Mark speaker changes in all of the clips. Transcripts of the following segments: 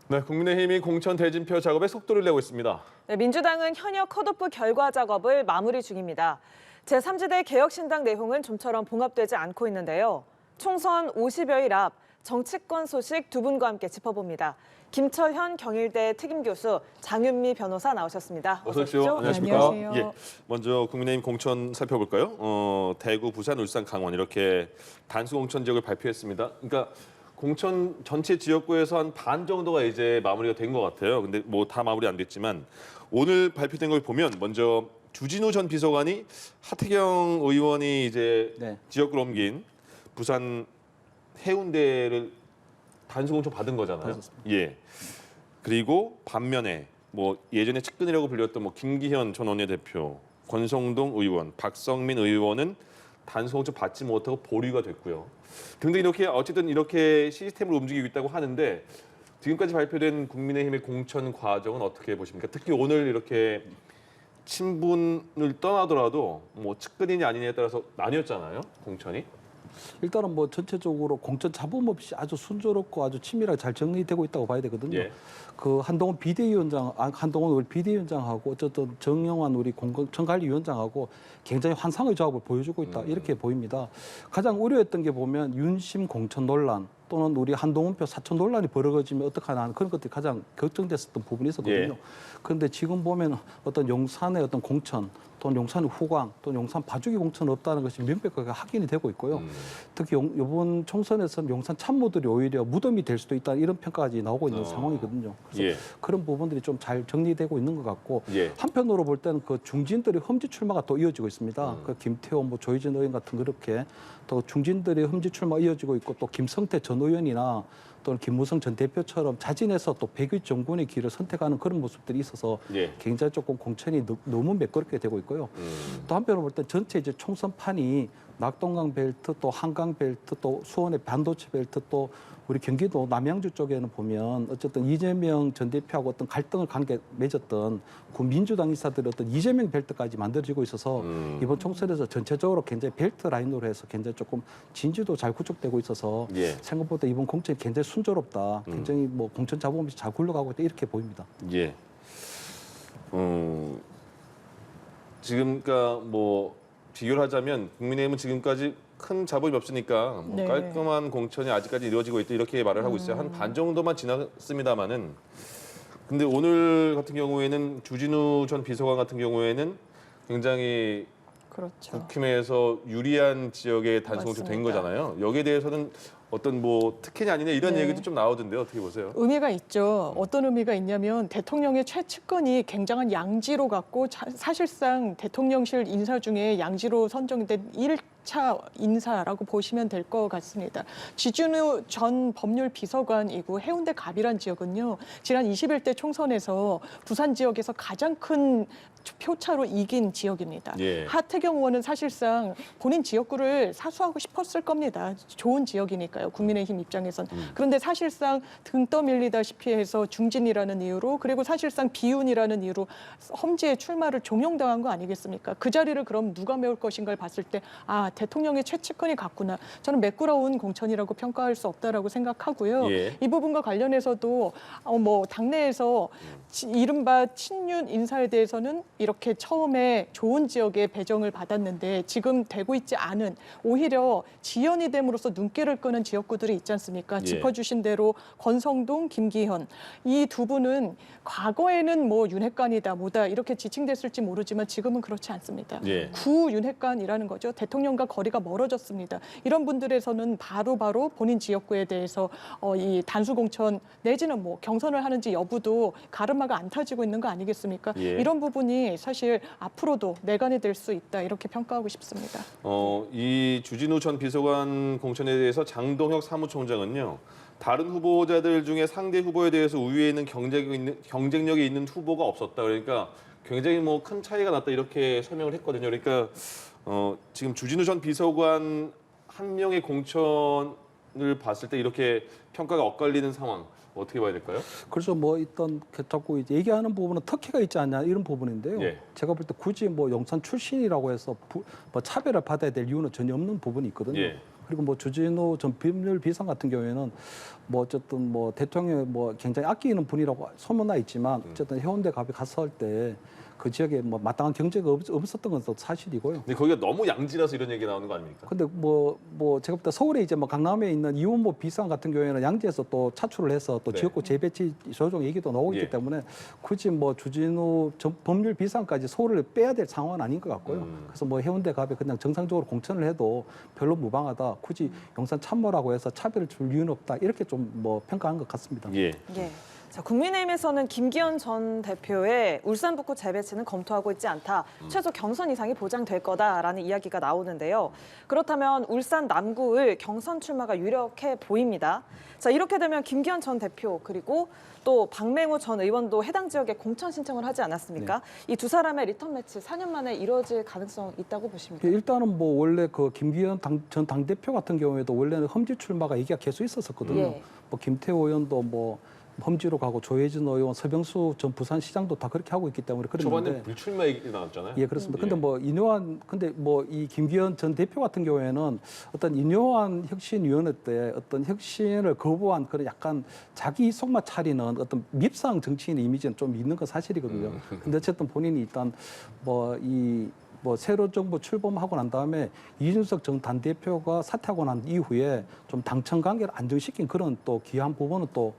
Speaker 1: 네, 국민의힘이 공천 대진표 작업에 속도를 내고 있습니다.
Speaker 2: 네, 민주당은 현역 컷오프 결과 작업을 마무리 중입니다. 제3지대 개혁신당 내용은 좀처럼 봉합되지 않고 있는데요. 총선 50여일 앞 정치권 소식 두 분과 함께 짚어봅니다. 김철현 경일대 특임교수, 장윤미 변호사 나오셨습니다.
Speaker 1: 어서 오십시오. 안녕하십니까?
Speaker 3: 네, 안녕하세요.
Speaker 1: 예, 먼저 국민의힘 공천 살펴볼까요? 대구, 부산, 울산, 강원 이렇게 단수 공천 지역을 발표했습니다. 그러니까 공천 전체 지역구에서 한 반 정도가 이제 마무리가 된 것 같아요. 근데 뭐 다 마무리 안 됐지만 오늘 발표된 걸 보면 먼저 주진우 전 비서관이 하태경 의원이 이제
Speaker 3: 네.
Speaker 1: 지역구로 옮긴 부산 해운대를 단수 공천 받은 거잖아요.
Speaker 3: 받았습니다.
Speaker 1: 예. 그리고 반면에 뭐 예전에 측근이라고 불렸던 뭐 김기현 전 원내대표, 권성동 의원, 박성민 의원은 단수 공천 받지 못하고 보류가 됐고요. 등등 이렇게 어쨌든 이렇게 시스템을 움직이고 있다고 하는데 지금까지 발표된 국민의힘의 공천 과정은 어떻게 보십니까? 특히 오늘 이렇게 친분을 떠나더라도 뭐 측근이냐 아니냐에 따라서 나뉘었잖아요, 공천이.
Speaker 3: 일단은 뭐 전체적으로 공천 잡음 없이 아주 순조롭고 아주 친밀하게 잘 정리되고 있다고 봐야 되거든요.
Speaker 1: 예.
Speaker 3: 그 한동훈 우리 비대위원장하고 어쨌든 정영환 우리 공천관리위원장하고 굉장히 환상의 조합을 보여주고 있다 이렇게 보입니다. 가장 우려했던 게 보면 윤심 공천 논란 또는 우리 한동훈표 사천 논란이 벌어지면 어떡하나 하는 그런 것들이 가장 걱정됐었던 부분이 있었거든요.
Speaker 1: 예.
Speaker 3: 그런데 지금 보면 어떤 용산의 어떤 공천 또는 용산의 후광 또는 용산 봐주기 공천 없다는 것이 명백하게 확인이 되고 있고요. 특히 이번 총선에서는 용산 참모들이 오히려 무덤이 될 수도 있다 이런 평가까지 나오고 있는 상황이거든요. 그래서
Speaker 1: 예.
Speaker 3: 그런 부분들이 좀 잘 정리되고 있는 것 같고
Speaker 1: 예.
Speaker 3: 한편으로 볼 때는 그 중진들의 험지 출마가 또 이어지고 있습니다. 그 김태호, 뭐 조희진 의원 같은 그렇게 또 중진들의 험지 출마 이어지고 있고 또 김성태 전 의원이나 또는 김무성 전 대표처럼 자진해서 또 백의 정군의 길을 선택하는 그런 모습들이 있어서
Speaker 1: 예.
Speaker 3: 굉장히 조금 공천이 너무 매끄럽게 되고 있고요. 또 한편으로 볼 때 전체 이제 총선판이 낙동강 벨트 또 한강 벨트 또 수원의 반도체 벨트 또 우리 경기도 남양주 쪽에는 보면 어쨌든 이재명 전 대표하고 어떤 갈등을 맺었던 그 민주당 인사들의 어떤 이재명 벨트까지 만들어지고 있어서 이번 총선에서 전체적으로 굉장히 벨트 라인으로 해서 굉장히 조금 진지도 잘 구축되고 있어서
Speaker 1: 예.
Speaker 3: 생각보다 이번 공천이 굉장히 순조롭다. 굉장히 뭐 공천 잡음없이 잘 굴러가고 있다 이렇게 보입니다.
Speaker 1: 예. 지금 그러니까 뭐 비교를 하자면 국민의힘은 지금까지 큰 잡음이 없으니까 뭐
Speaker 2: 네.
Speaker 1: 깔끔한 공천이 아직까지 이루어지고 있다 이렇게 말을 하고 있어요. 한 반 정도만 지났습니다마는 근데 오늘 같은 경우에는 주진우 전 비서관 같은 경우에는 굉장히
Speaker 2: 그렇죠.
Speaker 1: 국힘에서 유리한 지역에 단수 공천 된
Speaker 2: 맞습니다.
Speaker 1: 거잖아요. 여기에 대해서는 어떤 뭐 특혜냐 아니냐 이런
Speaker 4: 네.
Speaker 1: 얘기도 좀 나오던데요. 어떻게 보세요?
Speaker 4: 의미가 있죠. 어떤 의미가 있냐면 대통령의 최측근이 굉장한 양지로 갔고 사실상 대통령실 인사 중에 양지로 선정된 1차 인사라고 보시면 될 것 같습니다. 지준우 전 법률 비서관이고 해운대 갑이란 지역은요. 지난 21대 총선에서 부산 지역에서 가장 큰 표차로 이긴 지역입니다.
Speaker 1: 예.
Speaker 4: 하태경 의원은 사실상 본인 지역구를 사수하고 싶었을 겁니다. 좋은 지역이니까요. 국민의힘 입장에선. 그런데 사실상 등 떠밀리다시피 해서 중진이라는 이유로 그리고 사실상 비윤이라는 이유로 험지에 출마를 종용당한 거 아니겠습니까? 그 자리를 그럼 누가 메울 것인가를 봤을 때 아, 대통령의 최측근이 갔구나. 저는 매끄러운 공천이라고 평가할 수 없다라고 생각하고요.
Speaker 1: 예.
Speaker 4: 이 부분과 관련해서도 뭐 당내에서 이른바 친윤 인사에 대해서는 이렇게 처음에 좋은 지역에 배정을 받았는데 지금 되고 있지 않은 오히려 지연이 됨으로써 눈길을 끄는 지역구들이 있지 않습니까?
Speaker 1: 예.
Speaker 4: 짚어주신 대로 권성동, 김기현 이 두 분은 과거에는 뭐 윤핵관이다 뭐다 이렇게 지칭됐을지 모르지만 지금은 그렇지 않습니다.
Speaker 1: 예.
Speaker 4: 구윤핵관이라는 거죠. 대통령과 거리가 멀어졌습니다. 이런 분들에서는 바로 본인 지역구에 대해서 이 단수 공천 내지는 뭐 경선을 하는지 여부도 가르마가 안 타지고 있는 거 아니겠습니까?
Speaker 1: 예.
Speaker 4: 이런 부분이 사실 앞으로도 내관이 될 수 있다 이렇게 평가하고 싶습니다.
Speaker 1: 이 주진우 전 비서관 공천에 대해서 장동혁 사무총장은요. 다른 후보자들 중에 상대 후보에 대해서 우위에 있는 경쟁력이 있는 후보가 없었다. 그러니까 굉장히 뭐 큰 차이가 났다 이렇게 설명을 했거든요. 그러니까 지금 주진우 전 비서관 한 명의 공천을 봤을 때 이렇게 평가가 엇갈리는 상황 어떻게 봐야 될까요?
Speaker 3: 그래서 뭐 일단 자꾸 이제 얘기하는 부분은 특혜가 있지 않냐 이런 부분인데요.
Speaker 1: 예.
Speaker 3: 제가 볼 때 굳이 뭐 용산 출신이라고 해서 뭐 차별을 받아야 될 이유는 전혀 없는 부분이 있거든요.
Speaker 1: 예.
Speaker 3: 그리고 뭐 주진우 전 법률 비상 같은 경우에는 뭐 어쨌든 뭐 대통령이 뭐 굉장히 아끼는 분이라고 소문나 있지만 어쨌든 해운대 갑에 갔을 때 그 지역에 뭐 마땅한 경제가 없었던 건 또 사실이고요.
Speaker 1: 근데 거기가 너무 양지라서 이런 얘기 나오는 거 아닙니까?
Speaker 3: 근데 뭐 제가 볼 때 서울에 이제 뭐 강남에 있는 이원모 비상 같은 경우에는 양지에서 또 차출을 해서 또
Speaker 1: 네.
Speaker 3: 지역구 재배치 조정 얘기도 나오고 있기
Speaker 1: 예.
Speaker 3: 때문에 굳이 뭐 주진우 법률 비상까지 서울을 빼야 될 상황은 아닌 것 같고요. 그래서 뭐 해운대 갑에 그냥 정상적으로 공천을 해도 별로 무방하다. 굳이 용산 참모라고 해서 차별을 줄 이유는 없다. 이렇게 좀 뭐 평가한 것 같습니다.
Speaker 1: 예.
Speaker 2: 예. 자, 국민의힘에서는 김기현 전 대표의 울산 북구 재배치는 검토하고 있지 않다. 최소 경선 이상이 보장될 거다라는 이야기가 나오는데요. 그렇다면 울산 남구의 경선 출마가 유력해 보입니다. 자, 이렇게 되면 김기현 전 대표 그리고 또 박맹우 전 의원도 해당 지역에 공천 신청을 하지 않았습니까? 이 두 사람의 리턴 매치 4년 만에 이루어질 가능성 있다고 보십니까?
Speaker 3: 일단은 뭐 원래 그 김기현 전 당대표 같은 경우에도 원래는 험지 출마가 얘기가 계속 있었었거든요.
Speaker 2: 예.
Speaker 3: 뭐 김태호 의원도 뭐 험지로 가고 조혜진 의원, 서병수 전 부산시장도 다 그렇게 하고 있기 때문에
Speaker 1: 초반에
Speaker 3: 그랬는데
Speaker 1: 불출마 얘기 나왔잖아요.
Speaker 3: 예, 그렇습니다. 근데 뭐 인요한 근데 뭐 이 김기현 전 대표 같은 경우에는 어떤 인요한 혁신위원회 때 어떤 혁신을 거부한 그런 약간 자기 속만 차리는 어떤 밉상 정치인 이미지는 좀 있는 건 사실이거든요. 근데 어쨌든 본인이 일단 뭐 새로 정부 출범하고 난 다음에 이준석 전 당대표가 사퇴하고 난 이후에 좀 당청 관계를 안정시킨 그런 또 귀한 부분은 또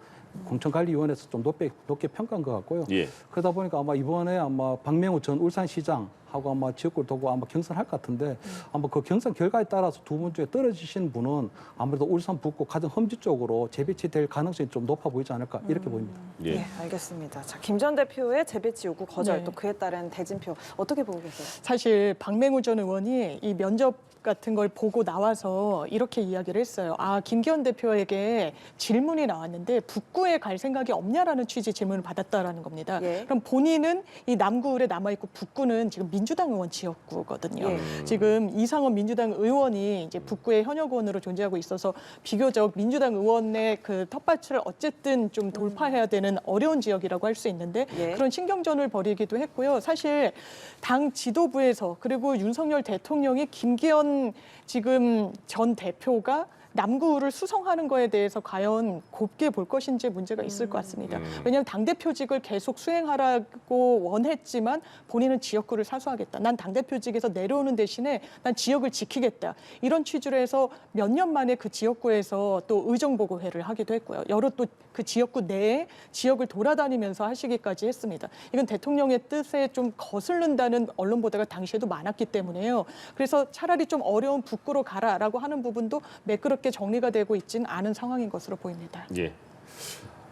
Speaker 3: 공천관리위원회에서 좀 높게 평가한 것 같고요.
Speaker 1: 예.
Speaker 3: 그러다 보니까 아마 이번에 아마 박맹우 전 울산시장하고 아마 지역구를 두고 아마 경선할 것 같은데 아마 그 경선 결과에 따라서 두 분 중에 떨어지신 분은 아무래도 울산 북구 가장 험지 쪽으로 재배치될 가능성이 좀 높아 보이지 않을까 이렇게 보입니다.
Speaker 1: 예.
Speaker 2: 예, 알겠습니다. 자, 김 전 대표의 재배치 요구 거절,
Speaker 4: 네.
Speaker 2: 또 그에 따른 대진표 어떻게 보고 계세요?
Speaker 4: 사실 박맹우 전 의원이 이 면접 같은 걸 보고 나와서 이렇게 이야기를 했어요. 아, 김기현 대표에게 질문이 나왔는데 북구에 갈 생각이 없냐라는 취지 질문을 받았다라는 겁니다.
Speaker 2: 예.
Speaker 4: 그럼 본인은 이 남구에 남아있고 북구는 지금 민주당 의원 지역구거든요.
Speaker 2: 예.
Speaker 4: 지금 이상원 민주당 의원이 이제 북구의 현역 의원으로 존재하고 있어서 비교적 민주당 의원의 그 텃밭을 어쨌든 좀 돌파해야 되는 어려운 지역이라고 할 수 있는데
Speaker 2: 예.
Speaker 4: 그런 신경전을 벌이기도 했고요. 사실 당 지도부에서 그리고 윤석열 대통령이 김기현 지금 전 대표가 남구를 수성하는 거에 대해서 과연 곱게 볼 것인지 문제가 있을 것 같습니다. 왜냐하면 당대표직을 계속 수행하라고 원했지만 본인은 지역구를 사수하겠다. 난 당대표직에서 내려오는 대신에 난 지역을 지키겠다. 이런 취지로 해서 몇 년 만에 그 지역구에서 또 의정보고회를 하기도 했고요. 여러 또 그 지역구 내에 지역을 돌아다니면서 하시기까지 했습니다. 이건 대통령의 뜻에 좀 거슬른다는 언론 보도가 당시에도 많았기 때문에요. 그래서 차라리 좀 어려운 북구로 가라라고 하는 부분도 매끄럽게 정리가 되고 있지는 않은 상황인 것으로 보입니다.
Speaker 1: 예.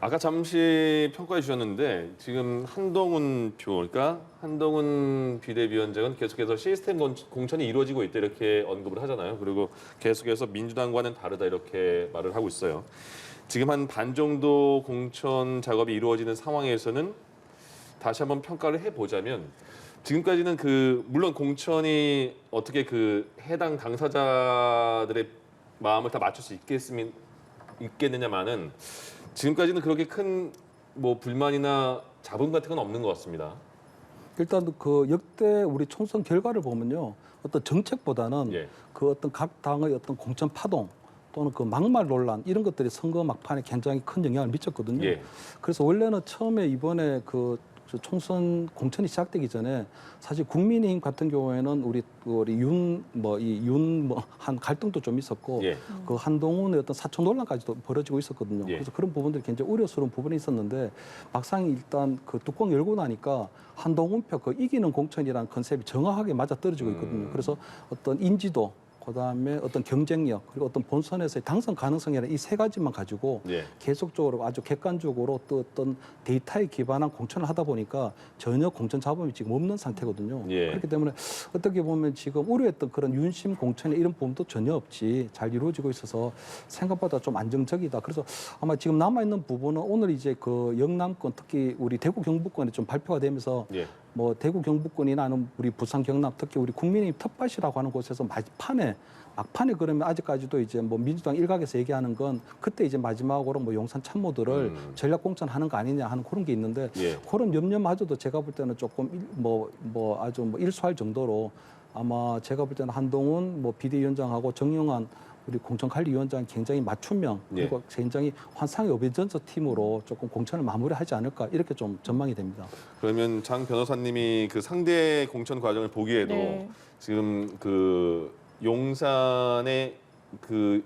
Speaker 1: 아까 잠시 평가해 주셨는데 지금 한동훈 그러니까 한동훈 비대위원장은 계속해서 시스템 공천이 이루어지고 있다 이렇게 언급을 하잖아요. 그리고 계속해서 민주당과는 다르다 이렇게 말을 하고 있어요. 지금 한 반 정도 공천 작업이 이루어지는 상황에서는 다시 한번 평가를 해보자면 지금까지는 물론 공천이 어떻게 해당 당사자들의 마음을 다 맞출 수 있겠느냐마는 지금까지는 그렇게 큰 뭐 불만이나 잡음 같은 건 없는 것 같습니다.
Speaker 3: 일단 그 역대 우리 총선 결과를 보면요, 어떤 정책보다는
Speaker 1: 예.
Speaker 3: 그 어떤 각 당의 어떤 공천 파동 또는 그 막말 논란 이런 것들이 선거 막판에 굉장히 큰 영향을 미쳤거든요.
Speaker 1: 예.
Speaker 3: 그래서 원래는 처음에 이번에 그 총선 공천이 시작되기 전에 사실 국민의힘 같은 경우에는 우리 한 갈등도 좀 있었고
Speaker 1: 예.
Speaker 3: 그 한동훈의 어떤 사초 논란까지도 벌어지고 있었거든요.
Speaker 1: 예.
Speaker 3: 그래서 그런 부분들이 굉장히 우려스러운 부분이 있었는데 막상 일단 그 뚜껑 열고 나니까 한동훈 표 이기는 공천이라는 컨셉이 정확하게 맞아 떨어지고 있거든요. 그래서 어떤 인지도 그다음에 어떤 경쟁력 그리고 어떤 본선에서의 당선 가능성이라는 이 세 가지만 가지고
Speaker 1: 예.
Speaker 3: 계속적으로 아주 객관적으로 또 어떤 데이터에 기반한 공천을 하다 보니까 전혀 공천 자본이 지금 없는 상태거든요.
Speaker 1: 예.
Speaker 3: 그렇기 때문에 어떻게 보면 지금 우려했던 그런 윤심 공천의 이런 부분도 전혀 없이 잘 이루어지고 있어서 생각보다 좀 안정적이다. 그래서 아마 지금 남아있는 부분은 오늘 이제 그 영남권 특히 우리 대구 경북권에 좀 발표가 되면서
Speaker 1: 예.
Speaker 3: 뭐 대구 경북권이나 우리 부산 경남 특히 우리 국민의힘 텃밭이라고 하는 곳에서 막판에 그러면 아직까지도 이제 뭐 민주당 일각에서 얘기하는 건 그때 이제 마지막으로 뭐 용산 참모들을 전략 공천하는 거 아니냐 하는 그런 게 있는데
Speaker 1: 예.
Speaker 3: 그런 염려마저도 제가 볼 때는 조금 아주 일소할 정도로 아마 제가 볼 때는 한동훈 비대위원장하고 정영환 우리 공천관리위원장 굉장히 맞춤형 그리고 굉장히 환상의 어벤져스 팀으로 조금 공천을 마무리하지 않을까 이렇게 좀 전망이 됩니다.
Speaker 1: 그러면 장 변호사님이 그 상대 공천 과정을 보기에도
Speaker 4: 네.
Speaker 1: 지금 그 용산의 그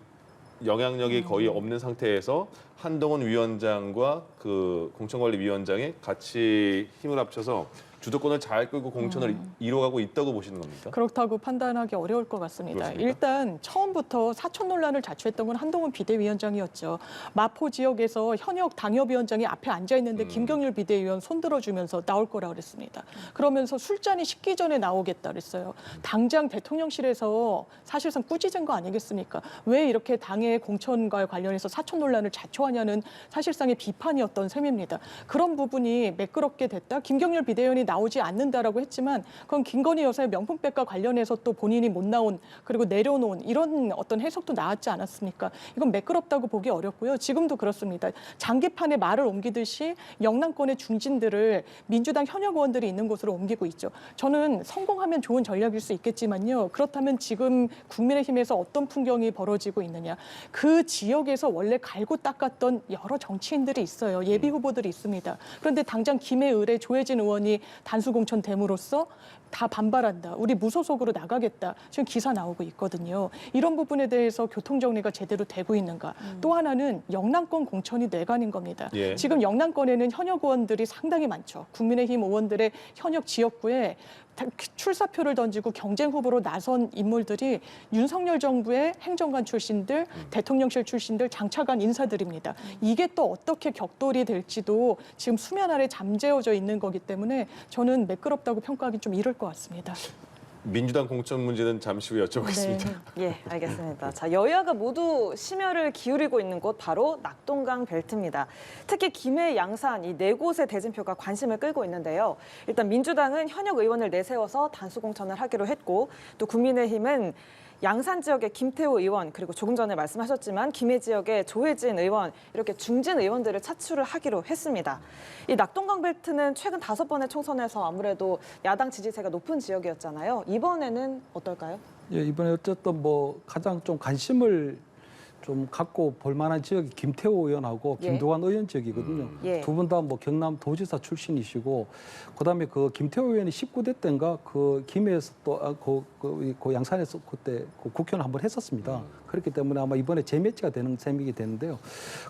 Speaker 1: 영향력이 거의 없는 상태에서 한동훈 위원장과 그 공천관리위원장이 같이 힘을 합쳐서 주도권을 잘 끌고 공천을 이뤄가고 있다고 보시는 겁니까?
Speaker 4: 그렇다고 판단하기 어려울 것 같습니다.
Speaker 1: 그렇습니까?
Speaker 4: 일단 처음부터 사천 논란을 자초했던 건 한동훈 비대위원장이었죠. 마포 지역에서 현역 당협위원장이 앞에 앉아 있는데 김경률 비대위원 손들어주면서 나올 거라 그랬습니다. 그러면서 술잔이 식기 전에 나오겠다 그랬어요. 당장 대통령실에서 사실상 꾸짖은 거 아니겠습니까? 왜 이렇게 당의 공천과 관련해서 사천 논란을 자초하냐는 사실상의 비판이었던 셈입니다. 그런 부분이 매끄럽게 됐다. 김경률 비대위원이 나오지 않는다라고 했지만 그건 김건희 여사의 명품백과 관련해서 또 본인이 못 나온 그리고 내려놓은 이런 어떤 해석도 나왔지 않았습니까? 이건 매끄럽다고 보기 어렵고요. 지금도 그렇습니다. 장기판에 말을 옮기듯이 영남권의 중진들을 민주당 현역 의원들이 있는 곳으로 옮기고 있죠. 저는 성공하면 좋은 전략일 수 있겠지만요. 그렇다면 지금 국민의힘에서 어떤 풍경이 벌어지고 있느냐. 그 지역에서 원래 갈고 닦았던 여러 정치인들이 있어요. 예비 후보들이 있습니다. 그런데 당장 김해을의 조혜진 의원이 단수 공천 됨으로써 다 반발한다. 우리 무소속으로 나가겠다. 지금 기사 나오고 있거든요. 이런 부분에 대해서 교통 정리가 제대로 되고 있는가. 또 하나는 영남권 공천이 뇌관인 겁니다.
Speaker 1: 예.
Speaker 4: 지금 영남권에는 현역 의원들이 상당히 많죠. 국민의힘 의원들의 현역 지역구에 출사표를 던지고 경쟁 후보로 나선 인물들이 윤석열 정부의 행정관 출신들, 대통령실 출신들, 장차관 인사들입니다. 이게 또 어떻게 격돌이 될지도 지금 수면 아래 잠재워져 있는 거기 때문에 저는 매끄럽다고 평가하기 좀 이를 것 같습니다.
Speaker 1: 민주당 공천 문제는 잠시 후 여쭤보겠습니다.
Speaker 2: 예, 알겠습니다. 자, 여야가 모두 심혈을 기울이고 있는 곳 바로 낙동강 벨트입니다. 특히 김해, 양산 이 네 곳의 대진표가 관심을 끌고 있는데요. 일단 민주당은 현역 의원을 내세워서 단수 공천을 하기로 했고 또 국민의힘은 양산 지역의 김태호 의원 그리고 조금 전에 말씀하셨지만 김해 지역의 조혜진 의원 이렇게 중진 의원들을 차출을 하기로 했습니다. 이 낙동강 벨트는 최근 5번의 총선에서 아무래도 야당 지지세가 높은 지역이었잖아요. 이번에는 어떨까요?
Speaker 3: 예, 이번에 어쨌든 뭐 가장 좀 관심을 좀 갖고 볼 만한 지역이 김태호 의원하고
Speaker 2: 예.
Speaker 3: 김두관 의원 지역이거든요.
Speaker 2: 예.
Speaker 3: 두 분 다 뭐 경남 도지사 출신이시고 그다음에 그 김태호 의원이 19대 때인가 그 김해에서 또 그 양산에서 그때 그 국회의원 한번 했었습니다. 그렇기 때문에 아마 이번에 재매치가 되는 셈이게 되는데요.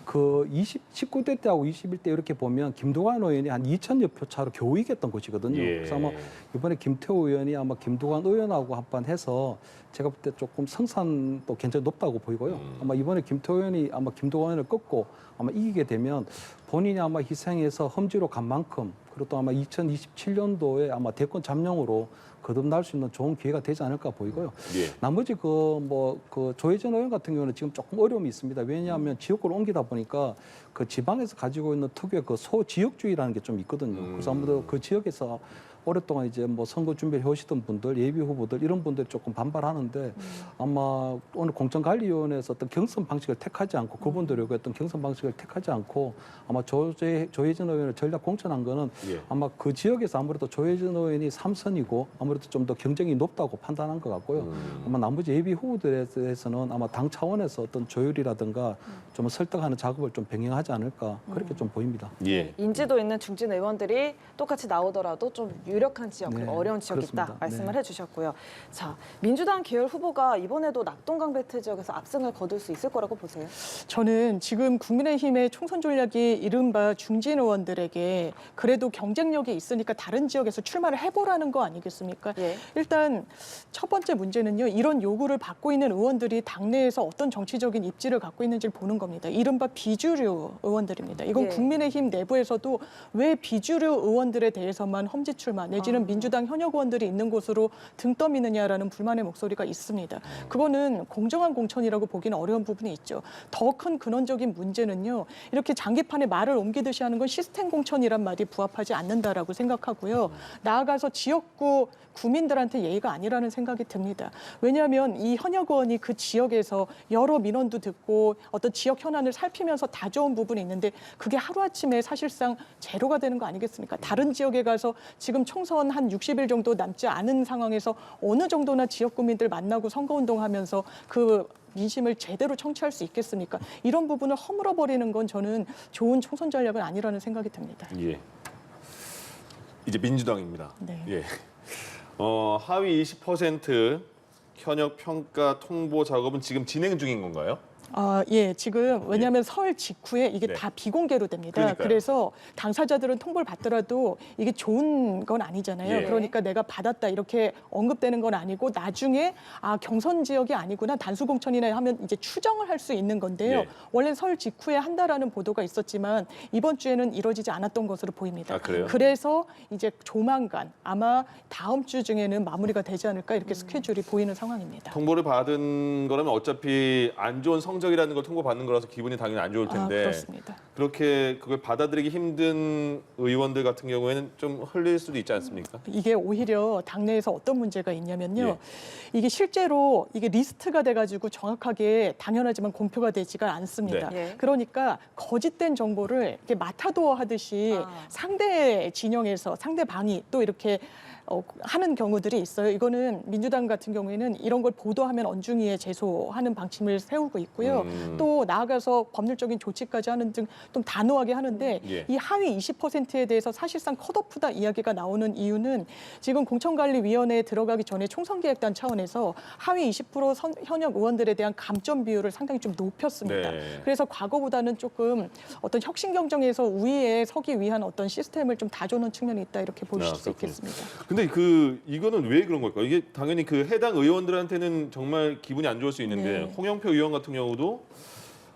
Speaker 3: 그 19대 때하고 21대 이렇게 보면 김두관 의원이 한 2,000여 표 차로 겨우 이겼던 곳이거든요.
Speaker 1: 예.
Speaker 3: 그래서 아마 이번에 김태호 의원이 아마 김두관 의원하고 한번 해서 제가 볼 때 조금 성산도 굉장히 높다고 보이고요. 아마 이번에 김태호 의원이 아마 김두관 의원을 꺾고 아마 이기게 되면 본인이 아마 희생해서 험지로 간 만큼 그리고 또 아마 2027년도에 아마 대권 잠룡으로 거듭날 수 있는 좋은 기회가 되지 않을까 보이고요.
Speaker 1: 예.
Speaker 3: 나머지 그 조혜진 의원 같은 경우는 지금 조금 어려움이 있습니다. 왜냐하면 지역구를 옮기다 보니까 그 지방에서 가지고 있는 특유의 그 소지역주의라는 게 좀 있거든요. 그래서 아무래도 그 지역에서 오랫동안 이제 뭐 선거 준비를 해오시던 분들, 예비 후보들 이런 분들이 조금 반발하는데 아마 오늘 공천관리위원회에서 어떤 경선 방식을 택하지 않고 그분들이 어떤 경선 방식을 택하지 않고 아마 조혜진 의원을 전략 공천한 거는
Speaker 1: 예.
Speaker 3: 아마 그 지역에서 아무래도 조혜진 의원이 3선이고 아무래도 좀 더 경쟁이 높다고 판단한 것 같고요. 아마 나머지 예비 후보들에 대해서는 아마 당 차원에서 어떤 조율이라든가 좀 설득하는 작업을 좀 병행하지 않을까 그렇게 좀 보입니다.
Speaker 1: 예.
Speaker 2: 인지도 있는 중진 의원들이 똑같이 나오더라도 좀 유력한 지역, 그리고
Speaker 3: 네,
Speaker 2: 어려운 지역이 있다
Speaker 3: 그렇습니다.
Speaker 2: 말씀을
Speaker 3: 네.
Speaker 2: 해주셨고요. 자, 민주당 계열 후보가 이번에도 낙동강 벨트 지역에서 압승을 거둘 수 있을 거라고 보세요?
Speaker 4: 저는 지금 국민의힘의 총선 전략이 이른바 중진 의원들에게 그래도 경쟁력이 있으니까 다른 지역에서 출마를 해보라는 거 아니겠습니까?
Speaker 2: 예.
Speaker 4: 일단 첫 번째 문제는요. 이런 요구를 받고 있는 의원들이 당내에서 어떤 정치적인 입지를 갖고 있는지를 보는 겁니다. 이른바 비주류 의원들입니다. 이건
Speaker 2: 예.
Speaker 4: 국민의힘 내부에서도 왜 비주류 의원들에 대해서만 험지 출마 내지는 민주당 현역 의원들이 있는 곳으로 등 떠미느냐라는 불만의 목소리가 있습니다. 그거는 공정한 공천이라고 보기는 어려운 부분이 있죠. 더 큰 근원적인 문제는요. 이렇게 장기판에 말을 옮기듯이 하는 건 시스템 공천이란 말이 부합하지 않는다라고 생각하고요. 나아가서 지역구 구민들한테 예의가 아니라는 생각이 듭니다. 왜냐하면 이 현역 의원이 그 지역에서 여러 민원도 듣고 어떤 지역 현안을 살피면서 다져온 부분이 있는데 그게 하루아침에 사실상 제로가 되는 거 아니겠습니까? 다른 지역에 가서 지금 총선 한 60일 정도 남지 않은 상황에서 어느 정도나 지역 구민들 만나고 선거운동하면서 그 민심을 제대로 청취할 수 있겠습니까? 이런 부분을 허물어버리는 건 저는 좋은 총선 전략은 아니라는 생각이 듭니다.
Speaker 1: 예. 이제 민주당입니다.
Speaker 4: 네.
Speaker 1: 예. 하위 20% 현역 평가 통보 작업은 지금 진행 중인 건가요?
Speaker 4: 예, 지금 왜냐하면 설 직후에 이게
Speaker 1: 네.
Speaker 4: 다 비공개로 됩니다.
Speaker 1: 그러니까요.
Speaker 4: 그래서 당사자들은 통보를 받더라도 이게 좋은 건 아니잖아요.
Speaker 1: 예.
Speaker 4: 그러니까 내가 받았다 이렇게 언급되는 건 아니고 나중에 경선 지역이 아니구나 단수 공천이나 하면 이제 추정을 할 수 있는 건데요.
Speaker 1: 예.
Speaker 4: 원래 설 직후에 한다라는 보도가 있었지만 이번 주에는 이뤄지지 않았던 것으로 보입니다.
Speaker 1: 그래요?
Speaker 4: 그래서 이제 조만간 아마 다음 주 중에는 마무리가 되지 않을까 이렇게 스케줄이 보이는 상황입니다.
Speaker 1: 통보를 받은 거라면 어차피 안 좋은 성적이라는 걸 통보받는 거라서 기분이 당연히 안 좋을 텐데
Speaker 4: 그렇습니다.
Speaker 1: 그렇게 그걸 받아들이기 힘든 의원들 같은 경우에는 좀 흘릴 수도 있지 않습니까?
Speaker 4: 이게 오히려 당내에서 어떤 문제가 있냐면요.
Speaker 1: 예.
Speaker 4: 이게 실제로 이게 리스트가 돼가지고 정확하게 당연하지만 공표가 되지가 않습니다.
Speaker 2: 네. 예.
Speaker 4: 그러니까 거짓된 정보를 이렇게 마타도어 하듯이 상대 진영에서 상대방이 또 이렇게 하는 경우들이 있어요. 이거는 민주당 같은 경우에는 이런 걸 보도하면 언중위에 제소하는 방침을 세우고 있고요. 또 나아가서 법률적인 조치까지 하는 등 좀 단호하게 하는데
Speaker 1: 예.
Speaker 4: 이 하위 20%에 대해서 사실상 컷오프다 이야기가 나오는 이유는 지금 공천관리위원회에 들어가기 전에 총선기획단 차원에서 하위 20% 현역 의원들에 대한 감점 비율을 상당히 좀 높였습니다.
Speaker 1: 네.
Speaker 4: 그래서 과거보다는 조금 어떤 혁신 경쟁에서 우위에 서기 위한 어떤 시스템을 좀 다져놓은 측면이 있다 이렇게 보실 수
Speaker 1: 그렇군요.
Speaker 4: 있겠습니다.
Speaker 1: 근데 이거는 왜 그런 걸까요? 이게 당연히 그 해당 의원들한테는 정말 기분이 안 좋을 수 있는데
Speaker 4: 네.
Speaker 1: 홍영표 의원 같은 경우도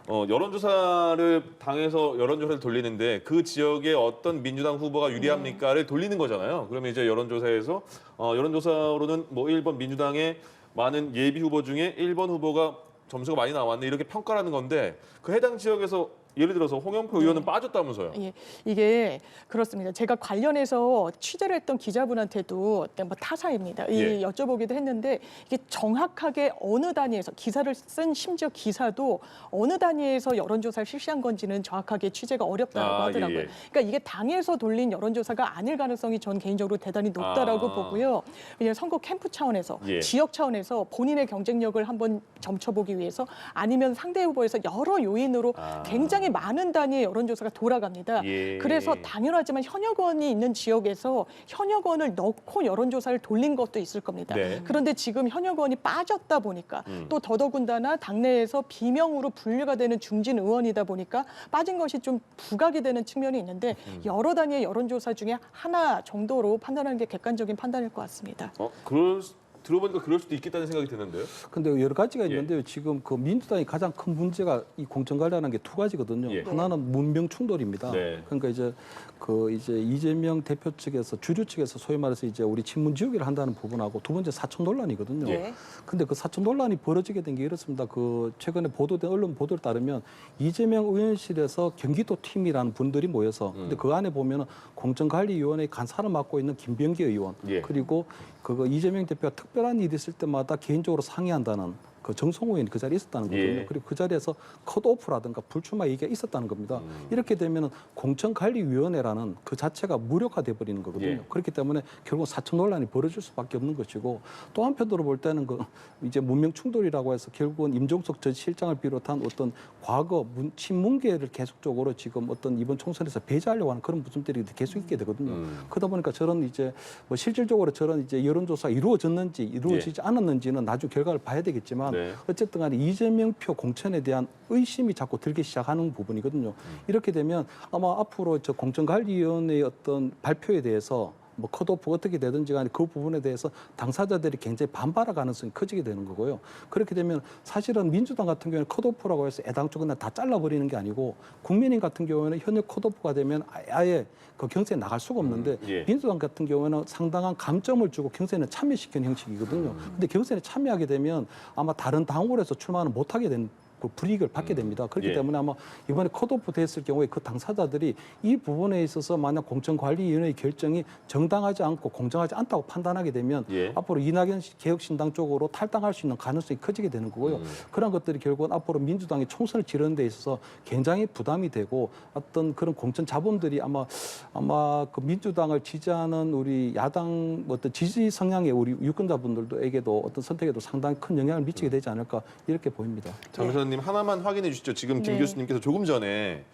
Speaker 1: 여론조사를 당해서 여론조사를 돌리는데 그 지역에 어떤 민주당 후보가 유리합니까를 돌리는 거잖아요. 그러면 이제 여론조사에서 여론조사로는 뭐 1번 민주당의 많은 예비 후보 중에 1번 후보가 점수가 많이 나왔네 이렇게 평가하는 건데 그 해당 지역에서 예를 들어서 홍영표 의원은 빠졌다면서요.
Speaker 4: 예, 이게 그렇습니다. 제가 관련해서 취재를 했던 기자분한테도 뭐 타사입니다.
Speaker 1: 예.
Speaker 4: 여쭤보기도 했는데 이게 정확하게 어느 단위에서 기사를 쓴 심지어 기사도 어느 단위에서 여론조사를 실시한 건지는 정확하게 취재가 어렵다고 하더라고요.
Speaker 1: 예.
Speaker 4: 그러니까 이게 당에서 돌린 여론조사가 아닐 가능성이 전 개인적으로 대단히 높다라고 보고요. 왜냐하면 선거 캠프 차원에서
Speaker 1: 예.
Speaker 4: 지역 차원에서 본인의 경쟁력을 한번 점쳐보기 위해서 아니면 상대 후보에서 여러 요인으로 굉장히 많은 단위의 여론조사가 돌아갑니다.
Speaker 1: 예.
Speaker 4: 그래서 당연하지만 현역원이 있는 지역에서 현역원을 넣고 여론조사를 돌린 것도 있을 겁니다.
Speaker 1: 네.
Speaker 4: 그런데 지금 현역원이 빠졌다 보니까 또 더더군다나 당내에서 비명으로 분류가 되는 중진 의원이다 보니까 빠진 것이 좀 부각이 되는 측면이 있는데 여러 단위의 여론조사 중에 하나 정도로 판단하는 게 객관적인 판단일 것 같습니다.
Speaker 1: 들어보니까 그럴 수도 있겠다는 생각이 드는데요.
Speaker 3: 근데 여러 가지가
Speaker 1: 예.
Speaker 3: 있는데요. 지금 그 민주당이 가장 큰 문제가 이 공천 관리하는 게 두 가지거든요.
Speaker 1: 예.
Speaker 3: 하나는 문명 충돌입니다.
Speaker 1: 네.
Speaker 3: 그러니까 이제 이재명 대표 측에서 주류 측에서 소위 말해서 이제 우리 친문 지우기를 한다는 부분하고 두 번째 사촌 논란이거든요.
Speaker 2: 예.
Speaker 3: 근데 그 사촌 논란이 벌어지게 된 게 이렇습니다. 그 최근에 보도된 언론 보도에 따르면 이재명 의원실에서 경기도 팀이라는 분들이 모여서 근데 그 안에 보면은 공천관리위원회 간사를 맡고 있는 김병기 의원
Speaker 1: 예.
Speaker 3: 그리고 그거 이재명 대표가 특별한 일이 있을 때마다 개인적으로 상의한다는 그 정성호 의원이 그 자리에 있었다는 거거든요.
Speaker 1: 예.
Speaker 3: 그리고 그 자리에서 컷오프라든가 불출마 얘기가 있었다는 겁니다. 이렇게 되면 공천관리위원회라는 그 자체가 무력화돼 버리는 거거든요.
Speaker 1: 예.
Speaker 3: 그렇기 때문에 결국 사천 논란이 벌어질 수밖에 없는 것이고 또 한편으로 볼 때는 그 이제 문명 충돌이라고 해서 결국은 임종석 전 실장을 비롯한 어떤 과거 친문계를 계속적으로 지금 어떤 이번 총선에서 배제하려고 하는 그런 모습들이 계속 있게 되거든요. 그러다 보니까 저런 이제 뭐 실질적으로 저런 이제 여론조사가 이루어졌는지 이루어지지 않았는지는 나중 결과를 봐야 되겠지만
Speaker 1: 네.
Speaker 3: 어쨌든 간에 이재명표 공천에 대한 의심이 자꾸 들기 시작하는 부분이거든요. 이렇게 되면 아마 앞으로 저 공천관리위원회의 어떤 발표에 대해서 뭐 컷오프 어떻게 되든지 간에 그 부분에 대해서 당사자들이 굉장히 반발할 가능성이 커지게 되는 거고요. 그렇게 되면 사실은 민주당 같은 경우는 컷오프라고 해서 애당초 그냥 다 잘라버리는 게 아니고 국민의힘 같은 경우에는 현역 컷오프가 되면 아예 그 경선에 나갈 수가 없는데
Speaker 1: 예.
Speaker 3: 민주당 같은 경우에는 상당한 감점을 주고 경선에 참여시키는 형식이거든요. 근데 경선에 참여하게 되면 아마 다른 당으로 해서 출마는 못하게 되는 불이익을 받게 됩니다. 그렇기
Speaker 1: 예.
Speaker 3: 때문에 아마 이번에 컷오프 됐을 경우에 그 당사자들이 이 부분에 있어서 만약 공천관리위원회의 결정이 정당하지 않고 공정하지 않다고 판단하게 되면
Speaker 1: 예.
Speaker 3: 앞으로 이낙연 개혁신당 쪽으로 탈당할 수 있는 가능성이 커지게 되는 거고요. 그런 것들이 결국은 앞으로 민주당이 총선을 치르는 데 있어서 굉장히 부담이 되고 어떤 그런 공천 자본들이 아마 그 민주당을 지지하는 우리 야당 어떤 지지 성향의 우리 유권자분들에게도 어떤 선택에도 상당히 큰 영향을 미치게 되지 않을까 이렇게 보입니다.
Speaker 1: 장 변호사님 하나만 확인해 주시죠. 지금 김
Speaker 4: 네.
Speaker 1: 교수님께서 조금 전에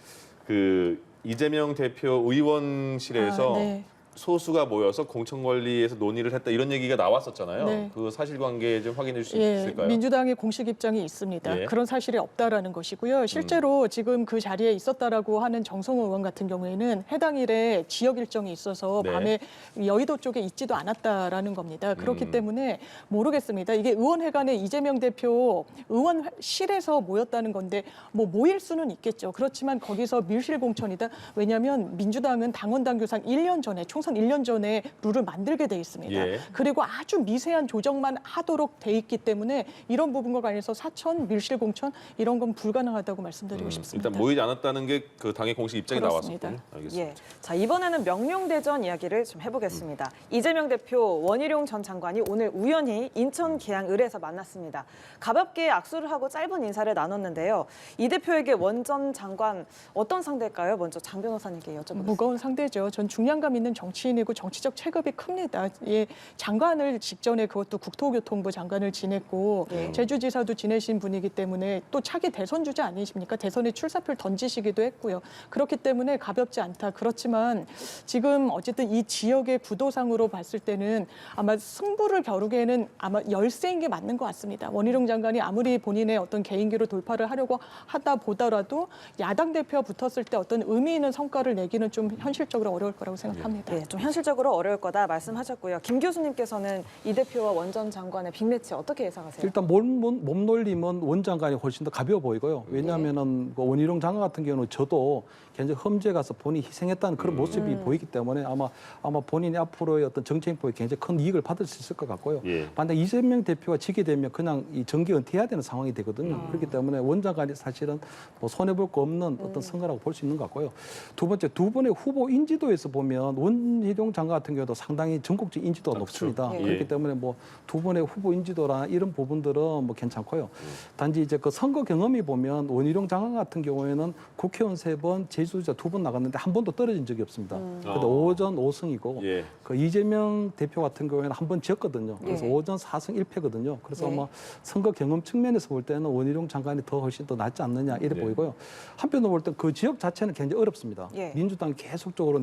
Speaker 1: 그 이재명 대표 의원실에서
Speaker 4: 네.
Speaker 1: 소수가 모여서 공천관리에서 논의를 했다 이런 얘기가 나왔었잖아요.
Speaker 4: 네.
Speaker 1: 그 사실관계 좀 확인해 주실 수
Speaker 4: 예,
Speaker 1: 있을까요?
Speaker 4: 민주당의 공식 입장이 있습니다.
Speaker 1: 예.
Speaker 4: 그런 사실이 없다라는 것이고요. 실제로 지금 그 자리에 있었다라고 하는 정성호 의원 같은 경우에는 해당 일에 지역 일정이 있어서
Speaker 1: 네.
Speaker 4: 밤에 여의도 쪽에 있지도 않았다라는 겁니다. 그렇기 때문에 모르겠습니다. 이게 의원회관에 이재명 대표 의원실에서 모였다는 건데 뭐 모일 수는 있겠죠. 그렇지만 거기서 밀실 공천이다. 왜냐하면 민주당은 당원 당규상 1년 전에 총선 1년 전에 룰을 만들게 돼 있습니다.
Speaker 1: 예.
Speaker 4: 그리고 아주 미세한 조정만 하도록 돼 있기 때문에 이런 부분과 관련해서 사천, 밀실 공천 이런 건 불가능하다고 말씀드리고 싶습니다.
Speaker 1: 일단 모이지 않았다는 게 그 당의 공식 입장이
Speaker 4: 그렇습니다.
Speaker 1: 나왔었군요. 알겠습니다.
Speaker 2: 예. 자, 이번에는 명룡대전 이야기를 좀 해보겠습니다. 이재명 대표, 원희룡 전 장관이 오늘 우연히 인천 계양을에서 만났습니다. 가볍게 악수를 하고 짧은 인사를 나눴는데요. 이 대표에게 원 전 장관 어떤 상대일까요? 먼저 장 변호사님께 여쭤보겠습니다.
Speaker 4: 무거운 상대죠. 전 중량감 있는 정치인이고 정치적 체급이 큽니다. 예, 장관을 직전에 그것도 국토교통부 장관을 지냈고 제주지사도 지내신 분이기 때문에 또 차기 대선 주자 아니십니까? 대선에 출사표를 던지시기도 했고요. 그렇기 때문에 가볍지 않다. 그렇지만 지금 어쨌든 이 지역의 구도상으로 봤을 때는 아마 승부를 겨루기에는 아마 열세인 게 맞는 것 같습니다. 원희룡 장관이 아무리 본인의 어떤 개인기로 돌파를 하려고 하다 보더라도 야당 대표와 붙었을 때 어떤 의미 있는 성과를 내기는 좀 현실적으로 어려울 거라고 생각합니다.
Speaker 2: 예, 좀 현실적으로 어려울 거다 말씀하셨고요. 김 교수님께서는 이 대표와 원 전 장관의 빅매치 어떻게 예상하세요?
Speaker 3: 일단 몸놀림은 원 장관이 훨씬 더 가벼워 보이고요. 왜냐하면은 그 원희룡 장관 같은 경우는 저도 굉장히 험지에 가서 본인이 희생했다는 그런 모습이 보이기 때문에 아마 본인이 앞으로의 어떤 정치 행보에 굉장히 큰 이익을 받을 수 있을 것 같고요.
Speaker 1: 예.
Speaker 3: 만약 이재명 대표가 지게 되면 그냥 이 정계 은퇴해야 되는 상황이 되거든요. 그렇기 때문에 원 장관이 사실은 뭐 손해 볼 거 없는 어떤 선거라고 볼 수 있는 것 같고요. 두 번째, 두 분의 후보 인지도에서 보면 원희룡 장관 같은 경우도 상당히 전국적 인지도가 높습니다.
Speaker 2: 예.
Speaker 3: 그렇기 때문에 뭐 두 분의 후보 인지도나 이런 부분들은 뭐 괜찮고요. 단지 이제 그 선거 경험이 보면 원희룡 장관 같은 경우에는 국회의원 3번, 제주지사 2번 나갔는데 한 번도 떨어진 적이 없습니다. 그런데 5전 5승이고
Speaker 1: 예.
Speaker 3: 그 이재명 대표 같은 경우에는 한 번 지었거든요. 그래서
Speaker 2: 예.
Speaker 3: 5전 4승 1패거든요. 그래서
Speaker 2: 예.
Speaker 3: 뭐 선거 경험 측면에서 볼 때는 원희룡 장관이 더 훨씬 더 낫지 않느냐 이래
Speaker 1: 네.
Speaker 3: 보이고요. 한편으로 볼 때 그 지역 자체는 굉장히 어렵습니다.
Speaker 2: 예.
Speaker 3: 민주당이 계속적으로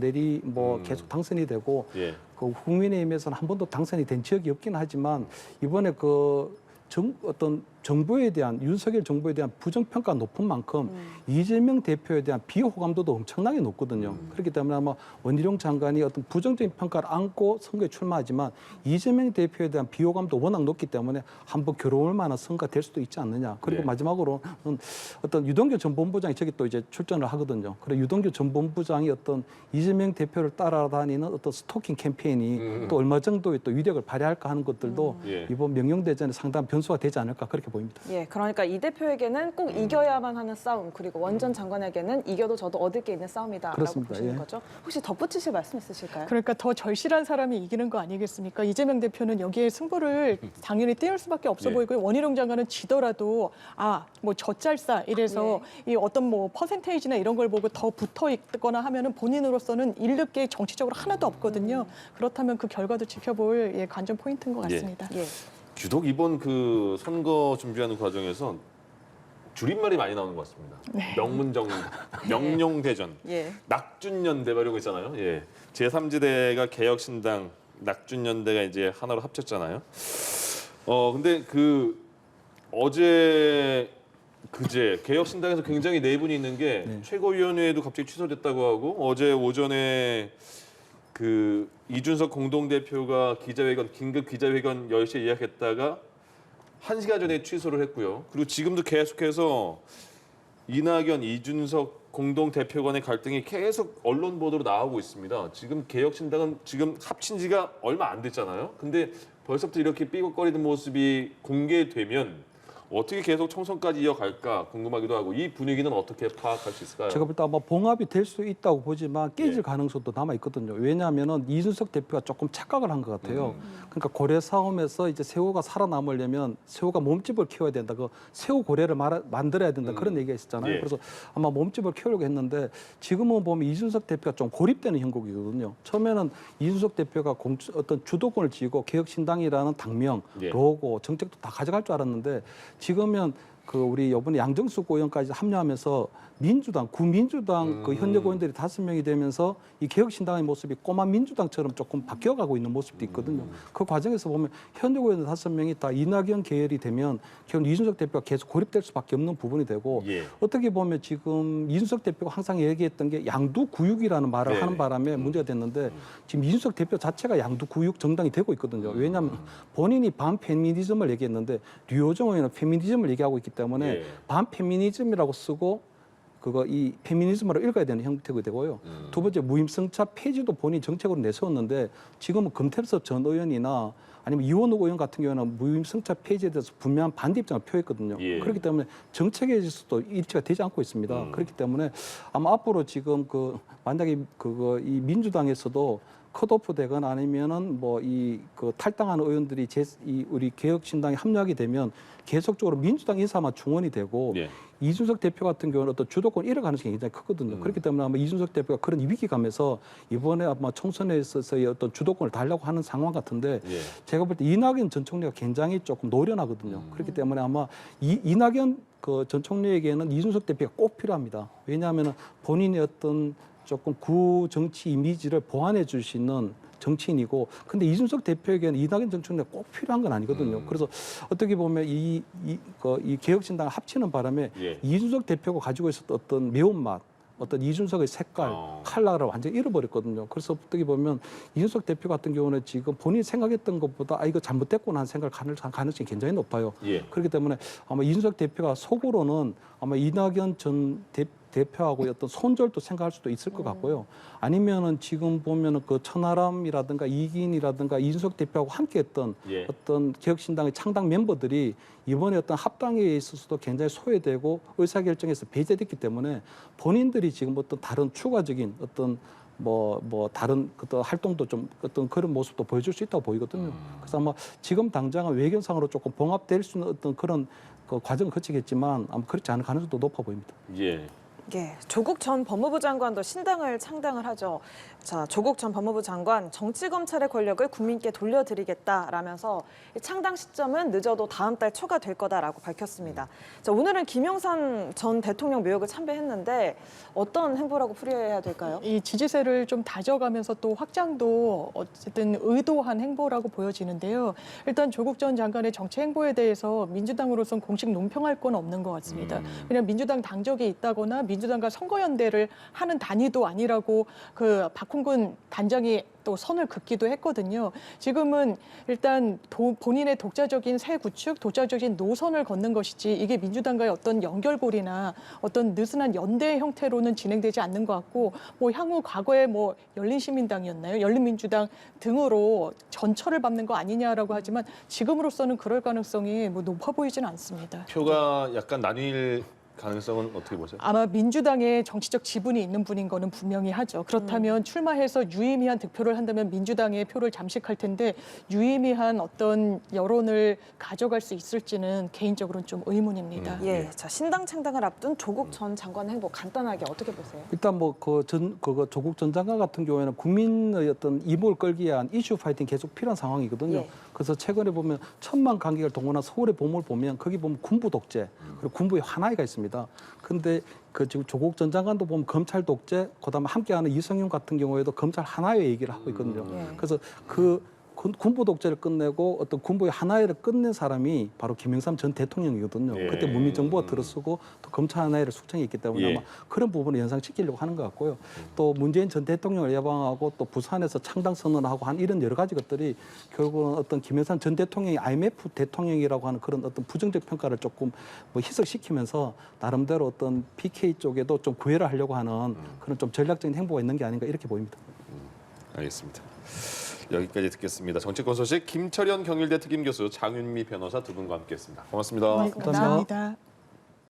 Speaker 3: 계속 당선이 되고
Speaker 1: 예.
Speaker 3: 그 국민의힘에서는 한 번도 당선이 된 지역이 없긴 하지만 이번에 어떤 정부에 대한 윤석열 정부에 대한 부정평가 높은 만큼 이재명 대표에 대한 비호감도도 엄청나게 높거든요. 그렇기 때문에 아마 원희룡 장관이 어떤 부정적인 평가를 안고 선거에 출마하지만 이재명 대표에 대한 비호감도 워낙 높기 때문에 한번 겨뤄볼 만한 선거가 될 수도 있지 않느냐. 그리고
Speaker 1: 네.
Speaker 3: 마지막으로는 어떤 유동규 전 본부장이 저기 또 이제 출전을 하거든요. 그래 유동규 전 본부장이 어떤 이재명 대표를 따라다니는 어떤 스토킹 캠페인이 또 얼마 정도의 또 위력을 발휘할까 하는 것들도
Speaker 1: 예.
Speaker 3: 이번 명령대전에 상당한 변수가 되지 않을까 그렇게 보입니다.
Speaker 2: 예, 그러니까 이 대표에게는 꼭 이겨야만 하는 싸움, 그리고 원 전 장관에게는 이겨도 저도 얻을 게 있는 싸움이다라고
Speaker 3: 그렇습니다.
Speaker 2: 보시는
Speaker 3: 예.
Speaker 2: 거죠. 혹시 덧붙이실 말씀 있으실까요?
Speaker 4: 그러니까 더 절실한 사람이 이기는 거 아니겠습니까? 이재명 대표는 여기에 승부를 당연히 띄울 수밖에 없어
Speaker 1: 예.
Speaker 4: 보이고요. 원희룡 장관은 지더라도 뭐 젖잘싸 이래서 이 어떤 뭐 퍼센테이지나 이런 걸 보고 더 붙어 있거나 하면은 본인으로서는 잃을 게 정치적으로 하나도 없거든요. 그렇다면 그 결과도 지켜볼 관전 포인트인 것
Speaker 1: 예.
Speaker 4: 같습니다.
Speaker 2: 예.
Speaker 1: 유독 이번 그 선거 준비하는 과정에서 줄임말이 많이 나오는 것 같습니다. 명문정당, 명룡대전,
Speaker 2: 예.
Speaker 1: 낙준연대 이런 거 있잖아요. 예. 제3지대가 개혁신당, 낙준연대가 이제 하나로 합쳤잖아요. 근데 그제 개혁신당에서 굉장히 내분이 있는 게
Speaker 3: 네.
Speaker 1: 최고위원회도 갑자기 취소됐다고 하고 어제 오전에 그 이준석 공동대표가 긴급 기자회견 10시에 예약했다가 1시간 전에 취소를 했고요. 그리고 지금도 계속해서 이낙연, 이준석 공동대표 간의 갈등이 계속 언론 보도로 나오고 있습니다. 지금 개혁신당은 지금 합친 지가 얼마 안 됐잖아요. 근데 벌써부터 이렇게 삐걱거리는 모습이 공개되면 어떻게 계속 총선까지 이어갈까 궁금하기도 하고 이 분위기는 어떻게 파악할 수 있을까요?
Speaker 3: 제가 볼 때 아마 봉합이 될 수 있다고 보지만 깨질
Speaker 1: 예.
Speaker 3: 가능성도 남아 있거든요. 왜냐하면은 이준석 대표가 조금 착각을 한 것 같아요. 그러니까 고래 싸움에서 이제 새우가 살아남으려면 새우가 몸집을 키워야 된다. 그 새우 고래를 만들어야 된다. 그런 얘기가 있었잖아요.
Speaker 1: 예.
Speaker 3: 그래서 아마 몸집을 키우려고 했는데 지금은 보면 이준석 대표가 좀 고립되는 형국이거든요. 처음에는 이준석 대표가 어떤 주도권을 쥐고 개혁신당이라는 당명,
Speaker 1: 예.
Speaker 3: 로고, 정책도 다 가져갈 줄 알았는데 지금은 그 우리 이번에 양정숙 의원까지 합류하면서 민주당, 구민주당 그 현역 의원들이 5명이 되면서 이 개혁신당의 모습이 꼬마 민주당처럼 조금 바뀌어가고 있는 모습도 있거든요. 그 과정에서 보면 현역 의원 5명이 다 이낙연 계열이 되면 결국 이준석 대표가 계속 고립될 수밖에 없는 부분이 되고
Speaker 1: 예.
Speaker 3: 어떻게 보면 지금 이준석 대표가 항상 얘기했던 게 양두구육이라는 말을
Speaker 1: 네.
Speaker 3: 하는 바람에 문제가 됐는데 지금 이준석 대표 자체가 양두구육 정당이 되고 있거든요. 왜냐하면 본인이 반페미니즘을 얘기했는데 류호정 의원은 페미니즘을 얘기하고 있기 때문에
Speaker 1: 예.
Speaker 3: 반페미니즘이라고 쓰고 그거 이 페미니즘으로 읽어야 되는 형태가 되고요. 두 번째 무임승차 폐지도 본인이 정책으로 내세웠는데 지금은 금태섭 전 의원이나 아니면 이원욱 의원 같은 경우는 무임승차 폐지에 대해서 분명한 반대 입장을 표했거든요.
Speaker 1: 예.
Speaker 3: 그렇기 때문에 정책에 있어서도 일치가 되지 않고 있습니다. 그렇기 때문에 아마 앞으로 지금 그 만약에 그거 이 민주당에서도 컷오프 되거나 아니면은 뭐 이 그 탈당하는 의원들이 이 우리 개혁신당에 합류하게 되면 계속적으로 민주당 인사만 중원이 되고
Speaker 1: 예.
Speaker 3: 이준석 대표 같은 경우는 어떤 주도권 잃을 가능성이 굉장히 크거든요. 그렇기 때문에 아마 이준석 대표가 그런 위기감에서 이번에 아마 총선에 있어서의 어떤 주도권을 달라고 하는 상황 같은데
Speaker 1: 예.
Speaker 3: 제가 볼 때 이낙연 전 총리가 굉장히 조금 노련하거든요. 그렇기 때문에 아마 이낙연 그 전 총리에게는 이준석 대표가 꼭 필요합니다. 왜냐하면 본인의 어떤 조금 구 정치 이미지를 보완해 줄 수 있는 정치인이고, 근데 이준석 대표에게는 이낙연 전 총리가 꼭 필요한 건 아니거든요. 그래서 어떻게 보면 이 개혁신당을 합치는 바람에
Speaker 1: 예.
Speaker 3: 이준석 대표가 가지고 있었던 어떤 매운맛, 어떤 이준석의 색깔, 컬러를 완전히 잃어버렸거든요. 그래서 어떻게 보면 이준석 대표 같은 경우는 지금 본인이 생각했던 것보다 이거 잘못됐구나 하는 생각을 가는 가능성이 굉장히 높아요.
Speaker 1: 예.
Speaker 3: 그렇기 때문에 아마 이준석 대표가 속으로는 아마 이낙연 전 대표하고 어떤 손절도 생각할 수도 있을 것 같고요. 아니면은 지금 보면은 그 천하람이라든가 이기인이라든가 이준석 대표하고 함께했던
Speaker 1: 예.
Speaker 3: 어떤 개혁신당의 창당 멤버들이 이번에 어떤 합당에 있어서도 굉장히 소외되고 의사결정에서 배제됐기 때문에 본인들이 지금 어떤 다른 추가적인 어떤 뭐 다른 어떤 활동도 좀 어떤 그런 모습도 보여줄 수 있다고 보이거든요. 그래서 아마 지금 당장은 외견상으로 조금 봉합될 수 있는 어떤 그런 그 과정을 거치겠지만 아마 그렇지 않을 가능성도 높아 보입니다.
Speaker 1: 예.
Speaker 2: 예, 조국 전 법무부 장관도 신당을 창당을 하죠. 자, 조국 전 법무부 장관 정치검찰의 권력을 국민께 돌려드리겠다라면서 이 창당 시점은 늦어도 다음 달 초가 될 거다라고 밝혔습니다. 자, 오늘은 김영삼 전 대통령 묘역을 참배했는데 어떤 행보라고 풀이해야 될까요?
Speaker 4: 이 지지세를 좀 다져가면서 또 확장도 어쨌든 의도한 행보라고 보여지는데요. 일단 조국 전 장관의 정치 행보에 대해서 민주당으로서는 공식 논평할 건 없는 것 같습니다. 그냥 민주당 당적이 있다거나 민주당과 선거연대를 하는 단위도 아니라고 그 박홍근 단장이 또 선을 긋기도 했거든요. 지금은 일단 본인의 독자적인 새 구축, 독자적인 노선을 걷는 것이지 이게 민주당과의 어떤 연결고리나 어떤 느슨한 연대 형태로는 진행되지 않는 것 같고 뭐 향후 과거에 뭐 열린시민당이었나요? 열린민주당 등으로 전철을 밟는 거 아니냐라고 하지만 지금으로서는 그럴 가능성이 뭐 높아 보이지는 않습니다.
Speaker 1: 표가 약간 나뉠 가능성은 어떻게 보세요?
Speaker 4: 아마 민주당의 정치적 지분이 있는 분인 거는 분명히 하죠. 그렇다면 출마해서 유의미한 득표를 한다면 민주당의 표를 잠식할 텐데 유의미한 어떤 여론을 가져갈 수 있을지는 개인적으로는 좀 의문입니다.
Speaker 2: 예, 자, 신당 창당을 앞둔 조국 전 장관 행보 간단하게 어떻게 보세요?
Speaker 3: 일단 뭐 그거 조국 전 장관 같은 경우에는 국민의 어떤 이목을 끌기 위한 이슈 파이팅 계속 필요한 상황이거든요.
Speaker 2: 예.
Speaker 3: 그래서 최근에 보면 1,000만 관객을 동원한 서울의 봄을 보면 거기 보면 군부 독재 그리고 군부의 하나이가 있습니다. 근데 그 지금 조국 전 장관도 보면 검찰 독재, 그다음에 함께하는 이성윤 같은 경우에도 검찰 하나의 얘기를 하고 있거든요. 그래서 그 군부 독재를 끝내고 어떤 군부의 하나회를 끝낸 사람이 바로 김영삼 전 대통령이거든요.
Speaker 1: 예.
Speaker 3: 그때 문민정부가 들어서고 또 검찰 하나회를 숙청했기 때문에
Speaker 1: 예.
Speaker 3: 아마 그런 부분을 연상시키려고 하는 것 같고요. 또 문재인 전 대통령을 예방하고 또 부산에서 창당 선언하고 한 이런 여러 가지 것들이 결국은 어떤 김영삼 전 대통령이 IMF 대통령이라고 하는 그런 어떤 부정적 평가를 조금 뭐 희석시키면서 나름대로 어떤 PK 쪽에도 좀 구애를 하려고 하는 그런 좀 전략적인 행보가 있는 게 아닌가 이렇게 보입니다.
Speaker 1: 알겠습니다. 여기까지 듣겠습니다. 정치권 소식 김철현 경일대 특임 교수 장윤미 변호사 두 분과 함께했습니다. 고맙습니다.
Speaker 4: 감사합니다.